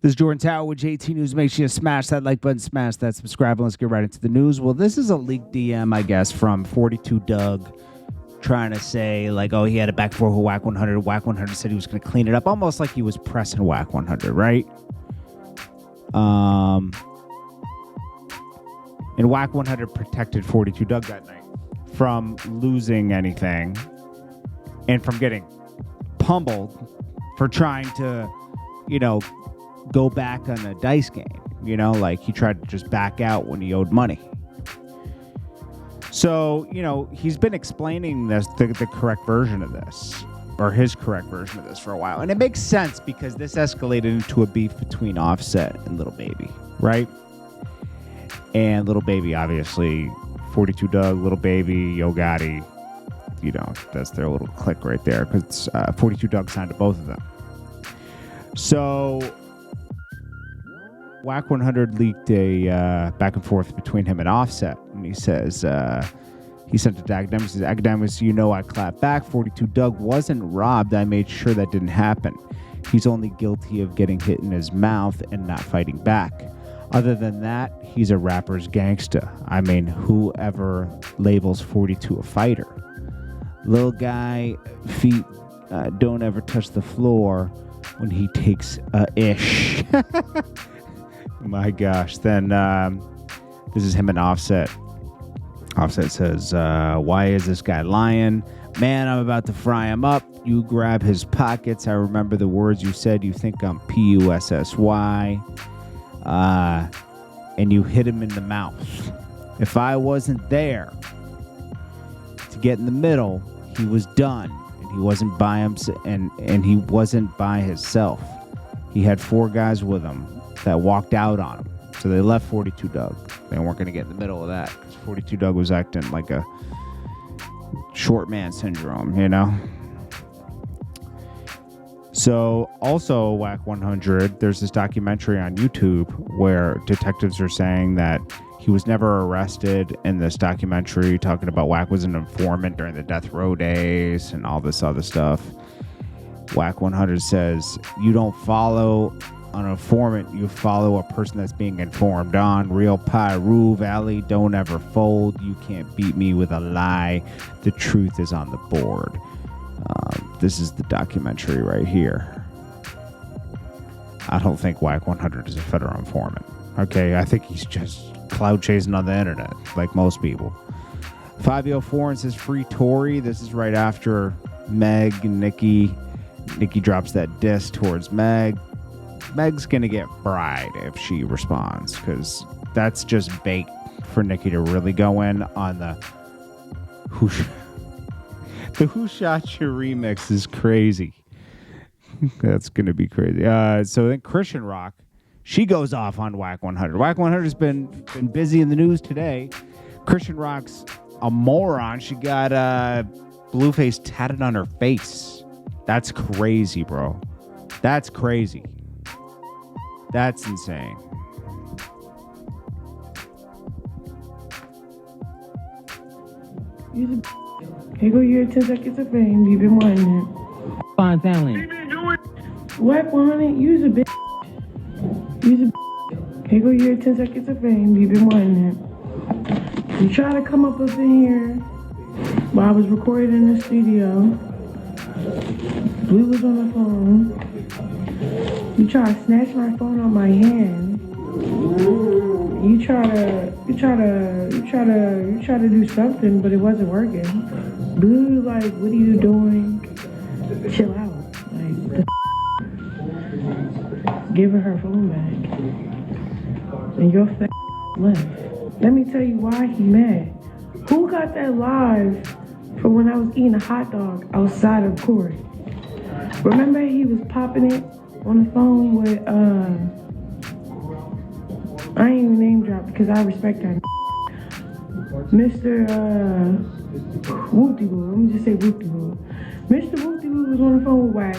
This is Jordan Tower with JT News. Make sure you smash that like button, smash that subscribe, and let's get right into the news. Well, this is a leaked DM, I guess, from 42 Dugg trying to say, like, oh, he had a back and forth with Wack 100. Wack 100 said he was going to clean it up, almost like he was pressing Wack 100, right? And Wack 100 protected 42 Dugg that night from losing anything and from getting pummeled for trying to, go back on a dice game. Like he tried to just back out when he owed money. So, he's been explaining the correct version of this, or his correct version of this for a while. And it makes sense because this escalated into a beef between Offset and Little Baby, right? And Little Baby, obviously, 42 Dugg, Little Baby, Yo Gotti, that's their little clique right there. Because 42 Dugg signed to both of them. So Wack 100 leaked a back and forth between him and Offset. And he says, he sent it to Academics. He says, Academics, I clapped back. 42 Dugg wasn't robbed. I made sure that didn't happen. He's only guilty of getting hit in his mouth and not fighting back. Other than that, he's a rapper's gangsta. I mean, whoever labels 42 a fighter. Little guy, feet don't ever touch the floor when he takes a ish. My gosh. Then this is him and Offset. Offset says, why is this guy lying? Man, I'm about to fry him up. You grab his pockets. I remember the words you said. You think I'm P-U-S-S-Y. And you hit him in the mouth. If I wasn't there to get in the middle, he was done. And he wasn't by himself. And he wasn't by himself. He had 4 guys with him that walked out on him. So they left 42 Dugg. They weren't going to get in the middle of that because 42 Dugg was acting like a short man syndrome, So also Wack 100, there's this documentary on YouTube where detectives are saying that he was never arrested in this documentary, talking about Wack was an informant during the death row days and all this other stuff. Wack 100 says, you don't follow an informant, you follow a person that's being informed on. Real Pyru Valley, don't ever fold. You can't beat me with a lie. The truth is on the board. This is the documentary right here. I don't think Wack 100 is a federal informant. Okay, I think he's just cloud chasing on the internet, like most people. 504 says free Tory. This is right after Meg and Nikki. Nikki drops that diss towards Meg. Meg's gonna get fried if she responds, because that's just bait for Nikki to really go in on the Who Shot Your remix is crazy. That's gonna be crazy. So then Chrisean Rock, she goes off on Wack 100. Wack 100 has been busy in the news today. Chrisean Rock's a moron. She got Blueface tatted on her face. That's crazy, bro. That's crazy. That's insane. Here go your 10 seconds of fame. You've been wanting it. Fine talent. Wack 100, use a bitch. Use a bitch. Here go your 10 seconds of fame. You've been wanting it. You try to come up in here while I was recording in the studio. Blue was on the phone. You try to snatch my phone out my hand. You try to do something, but it wasn't working. Blue, like, what are you doing? Chill out. Like, give her phone back. And your fat left. Let me tell you why he mad. Who got that live from when I was eating a hot dog outside of court? Remember he was popping it on the phone with, I ain't even name drop because I respect that. Mr. Whoopty Boo. Let me just say Whoopty Boo. Mr. Whoopty Boo was on the phone with Wack.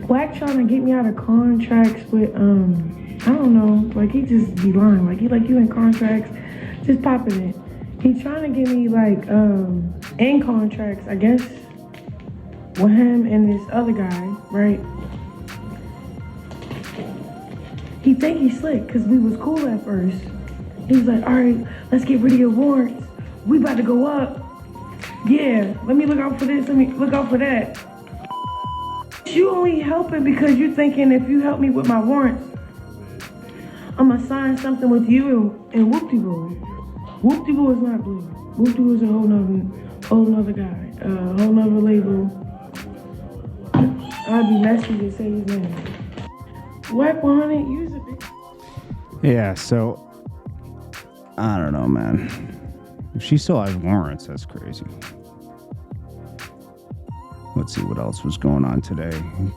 Wack trying to get me out of contracts with, I don't know, like he just be lying. Like he like you in contracts, just popping it. He's trying to get me like, in contracts, I guess, with him and this other guy, right? He think he's slick because we was cool at first. He was like, all right, let's get rid of your warrants. We about to go up. Yeah, let me look out for this. Let me look out for that. You only helping because you thinking if you help me with my warrants, I'm gonna sign something with you and whoop-de-boo. Whoop-de-boo is not blue. Whoop-de-boo is a whole nother guy. Whole nother label. I'd be messy to say his name. Wack 100, use a big... Yeah, so I don't know, man. If she still has warrants, that's crazy. Let's see what else was going on today.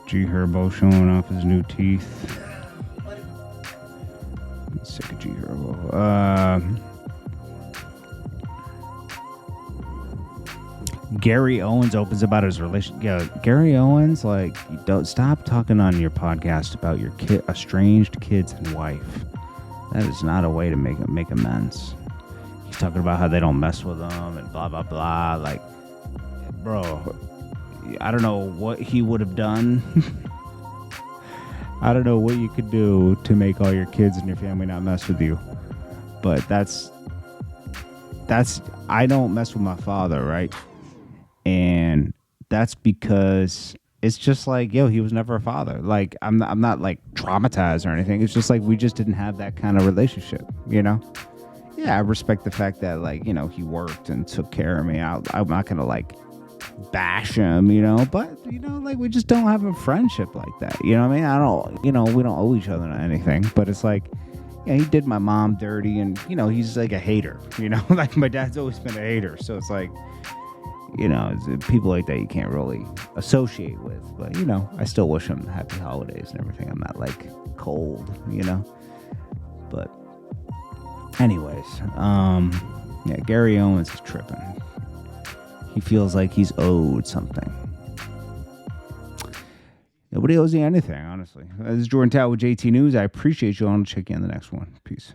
G Herbo showing off his new teeth. I'm sick of G Herbo. Gary Owens opens about his relationship. Yeah, Gary Owens, like, don't stop talking on your podcast about your estranged kids and wife. That is not a way to make amends. He's talking about how they don't mess with him and blah blah blah. Like, bro, I don't know what he would have done. I don't know what you could do to make all your kids and your family not mess with you. But that's I don't mess with my father, right? And that's because it's just like, yo, he was never a father. Like, I'm not like traumatized or anything. It's just like we just didn't have that kind of relationship, you know? Yeah, I respect the fact that, like, you know, he worked and took care of me. I'm not going to, like, bash him, you know? But, you know, like, we just don't have a friendship like that. You know what I mean? We don't owe each other anything. But it's like, yeah, he did my mom dirty and, you know, he's like a hater, you know? Like, my dad's always been a hater. So it's like, you know, people like that you can't really associate with. But, you know, I still wish him happy holidays and everything. I'm not, like, cold, you know? But anyways, yeah, Gary Owens is tripping. He feels like he's owed something. Nobody owes you anything, honestly. This is Jordan Tower with JT News. I appreciate you all. I'll check you on the next one. Peace.